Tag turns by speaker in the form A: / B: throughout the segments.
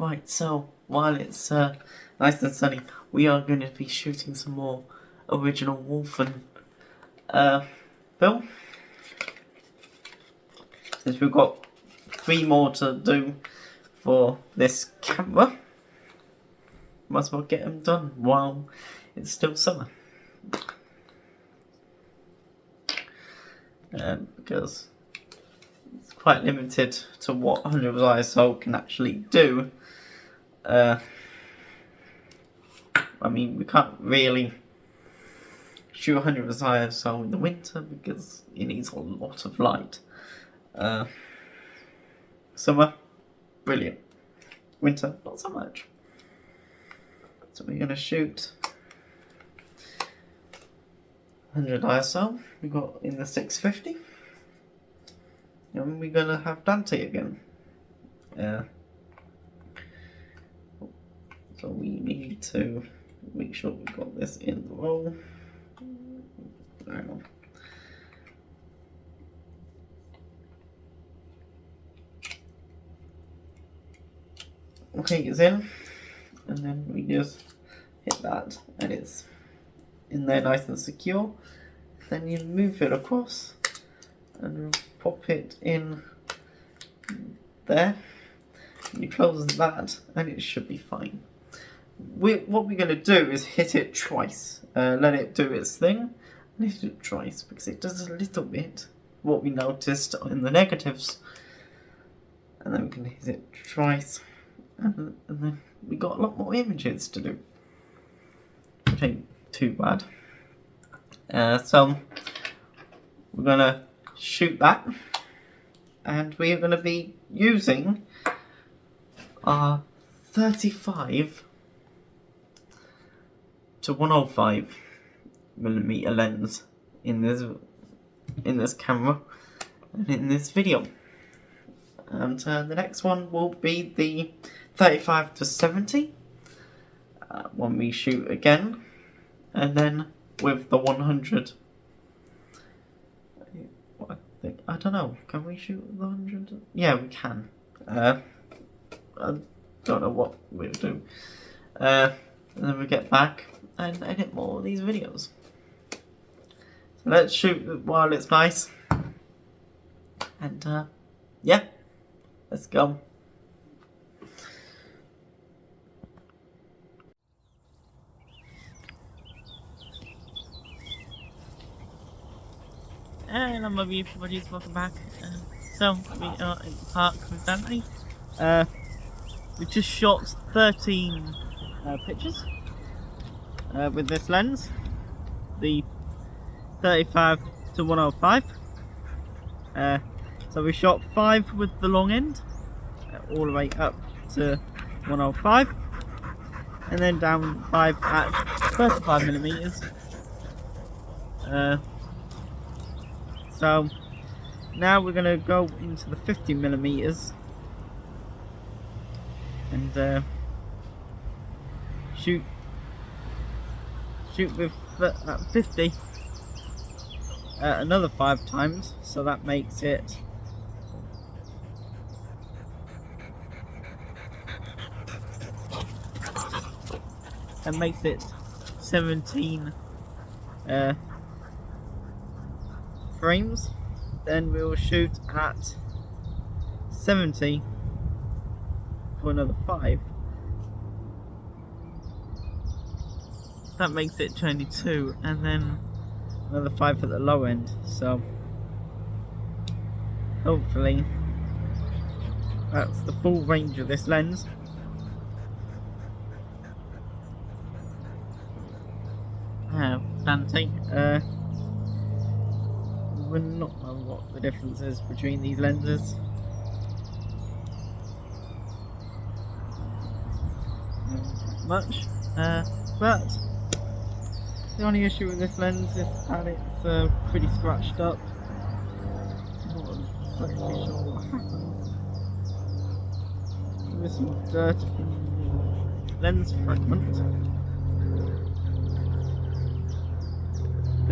A: Right, so while it's nice and sunny, we are going to be shooting some more original wolfen film. Since we've got 3 more to do for this camera, might as well get them done while it's still summer. Because it's quite limited to what 100 ISO can actually do. I mean, we can't really shoot 100 ISO in the winter because it needs a lot of light. Summer, brilliant. Winter, not so much. So we're going to shoot 100 ISO. We got in the 650. And we're going to have Dante again. So we need to make sure we got this in the roll. Hang on. Okay, it's in, and then we just hit that, and it's in there nice and secure. Then you move it across and pop it in there. You close that, and it should be fine. What we're going to do is hit it twice. Let it do its thing, and hit it twice because it does a little bit what we noticed in the negatives. And then we can hit it twice. And then we got a lot more images to do, which ain't too bad. So we're gonna shoot that, and we are gonna be using our 35 to 105 millimeter lens in this camera and in this video. And the next one will be the 35 to 70 when we shoot again, and then with the 100. I don't know. Can we shoot the 100? Yeah, we can. I don't know what we'll do. And then we get back and edit more of these videos. So let's shoot while it's nice. And yeah, let's go. Hello my beautiful buddies, welcome back. So we are in the park with Dante. We just shot 13 pictures with this lens, the 35 to 105. So we shot 5 with the long end, all the way up to 105, and then down 5 at 35 millimeters. So now we're going to go into the 50 millimeters and shoot with 50 another 5 times. So that makes it and makes it 17 frames. Then we'll shoot at 70 for another 5. That makes it 22, and then another 5 at the low end. So hopefully that's the full range of this lens. Dante, we're not know what the difference is between these lenses. Not much, but the only issue with this lens is that it's pretty scratched up. Not exactly sure what happened. There's some dirt in the lens fragment.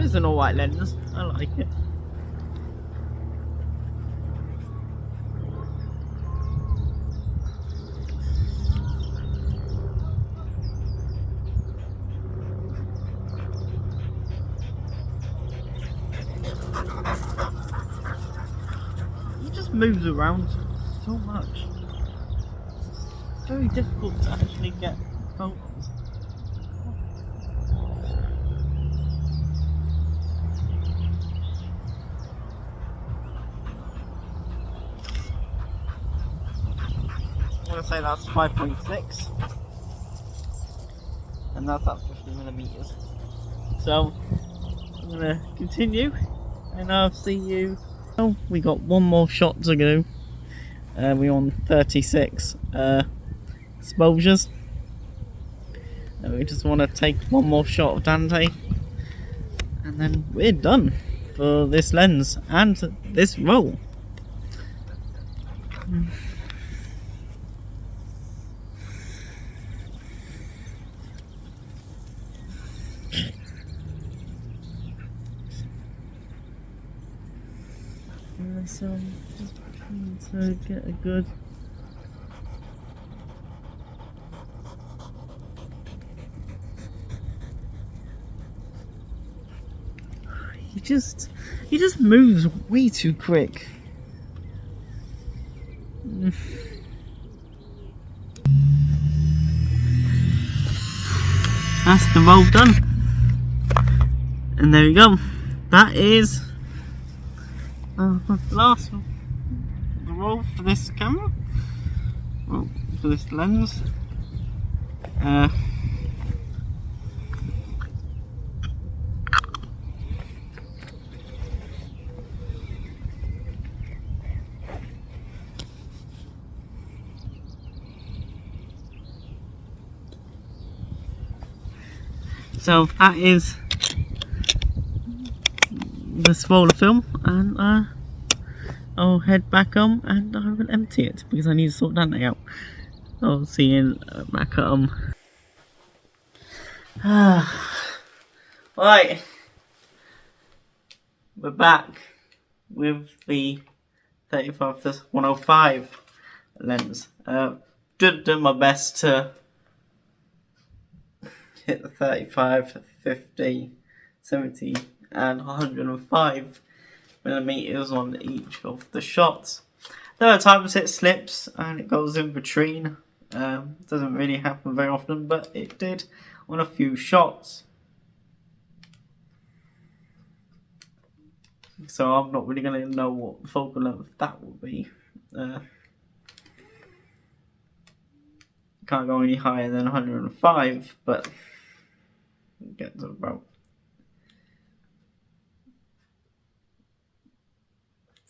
A: It's an alright lens, I like it. moves around so much. It's very difficult to actually get photos. I'm going to say that's 5.6, and that's at 50mm. So I'm going to continue, and I'll see you. Oh, we got one more shot to go. We're on 36 exposures, and we just want to take one more shot of Dante, and then we're done for this lens and this roll. So just trying to get a good he just moves way too quick. That's the roll done, and there you go. That is last roll for this camera, well, for this lens. So that is this roll of film, and I'll head back home and I will empty it because I need to sort Dante out. I'll see you back at home. Right, we're back with the 35-105 lens. Did my best to hit the 35, 50, 70 and 105mm on each of the shots. There are times it slips and it goes in between. Doesn't really happen very often, but it did on a few shots. So I'm not really going to know what focal length that will be. Can't go any higher than 105, but get to about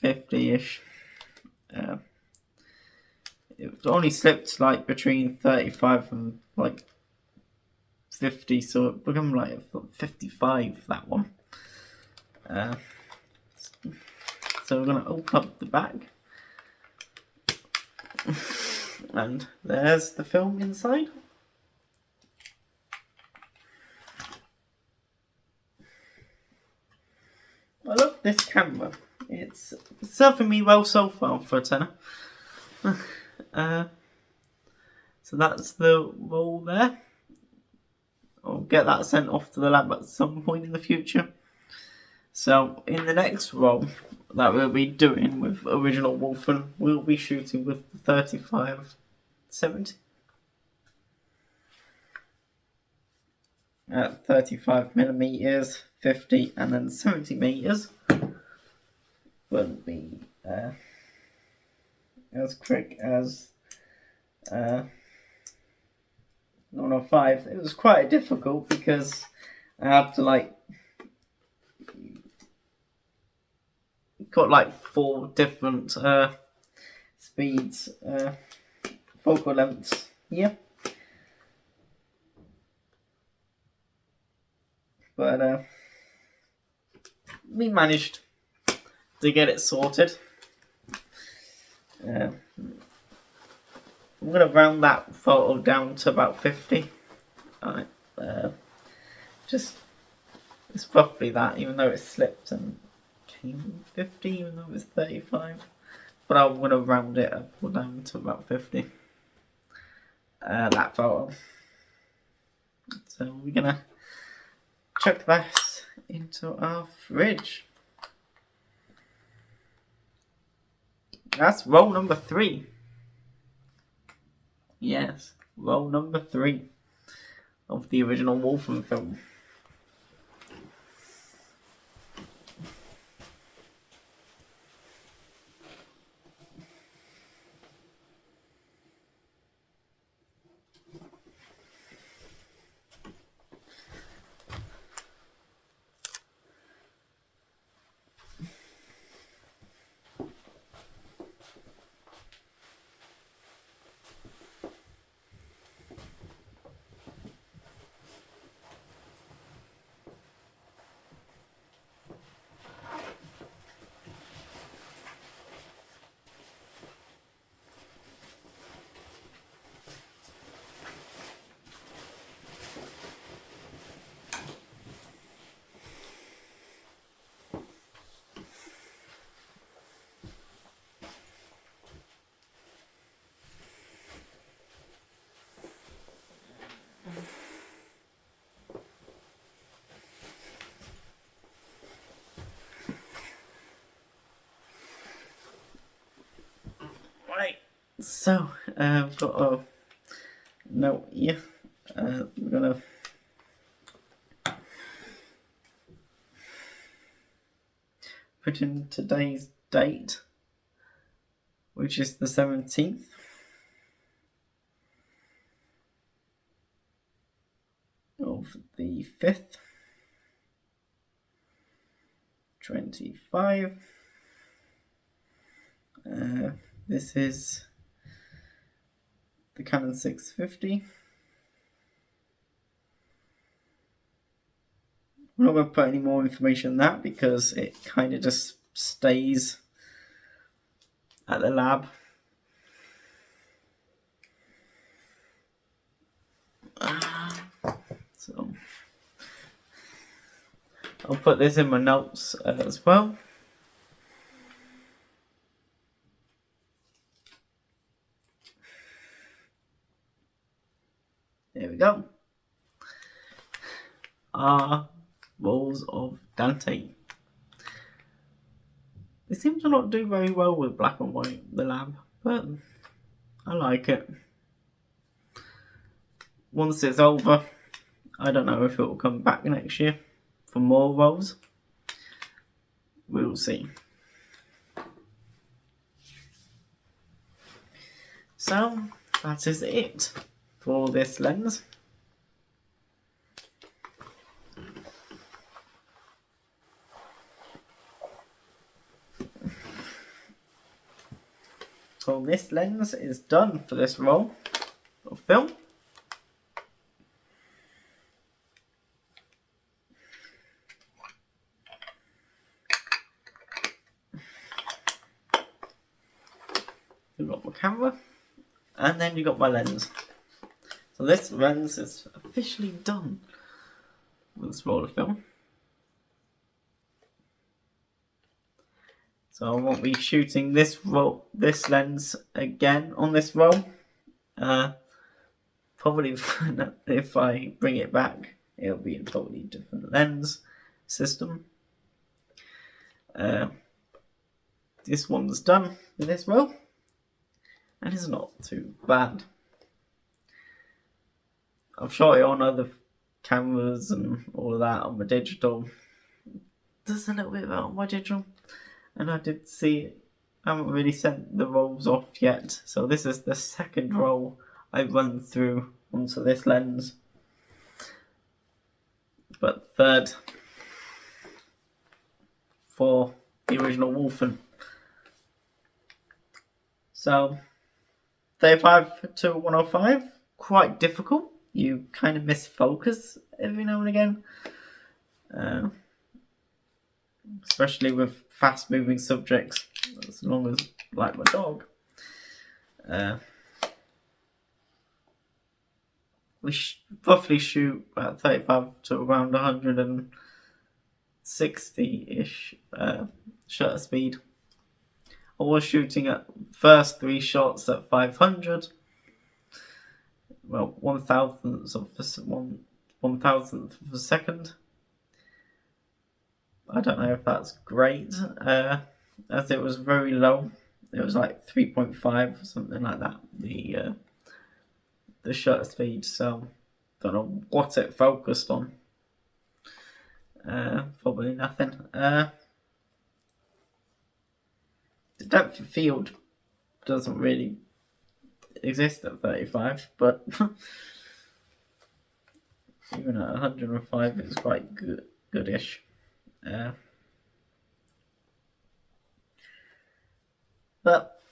A: 50-ish. It only slipped like between 35 and like 50, so it became like 55, that one. So we're going to open up the bag, and there's the film inside. I love this camera. It's serving me well so far for a tenner. So that's the roll there. I'll get that sent off to the lab at some point in the future. So in the next roll that we'll be doing with original wolfen, we'll be shooting with the 35-70 at 35mm, 50 and then 70m. Wouldn't be as quick as 105. It was quite difficult because I have to like got like 4 different speeds, focal lengths here, but we managed to get it sorted. I'm going to round that photo down to about 50. Alright, just it's roughly that, even though it slipped and came 50, even though it was 35. But I'm going to round it up or down to about 50. That photo. So we're going to chuck that into our fridge. That's roll number 3. Yes, roll number 3 of the original Wolfen film. Right, so I've got a note here. We're gonna put in today's date, which is the 17th of the 5th, 25. This is the Canon 650. I'm not going to put any more information on that because it kind of just stays at the lab. So I'll put this in my notes as well. There we go. Rolls of Dante. They seem to not do very well with black and white, the lab, but I like it. Once it's over, I don't know if it will come back next year for more rolls. We'll see. So that is it for this lens. So this lens is done for this roll of film. You've got my camera, and then you got my lens. So this lens is officially done with this roll of film. So I won't be shooting this lens again on this roll. Probably if I bring it back, it'll be a totally different lens system. This one's done with this roll, and it's not too bad. I've shot it on other cameras and all of that on my digital. Does a little bit better on my digital. And I did see, I haven't really sent the rolls off yet. So this is the second roll I run through onto this lens. But third for the original Wolfen. So 35-105, quite difficult. You kind of miss focus every now and again. Especially with fast moving subjects, as long as, like my dog. We roughly shoot about 35 to around 160-ish shutter speed. I was shooting at first 3 shots at 500. Well, 1,000th of a second. I don't know if that's great, as it was very low it was like 3.5 or something like that, the shutter speed, so don't know what it focused on. Probably nothing. The depth of field doesn't really exist at 35, but even at 105 it's quite goodish. But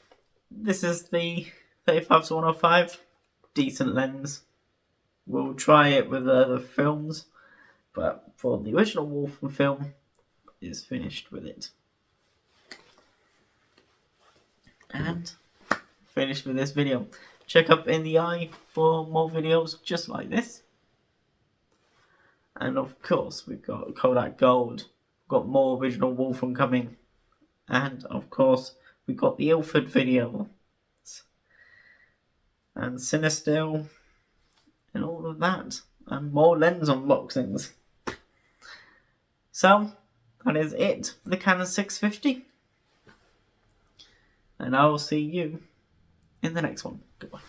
A: this is the 35-105, decent lens. We'll try it with other films, but for the original Wolfen film, is finished with it. And finished with this video. Check up in the eye for more videos just like this. And of course, we've got Kodak Gold, got more original Wolfen coming, and of course, we've got the Ilford video, and Cinestill, and all of that, and more lens unboxings. So, that is it for the Canon 650, and I will see you in the next one. Goodbye.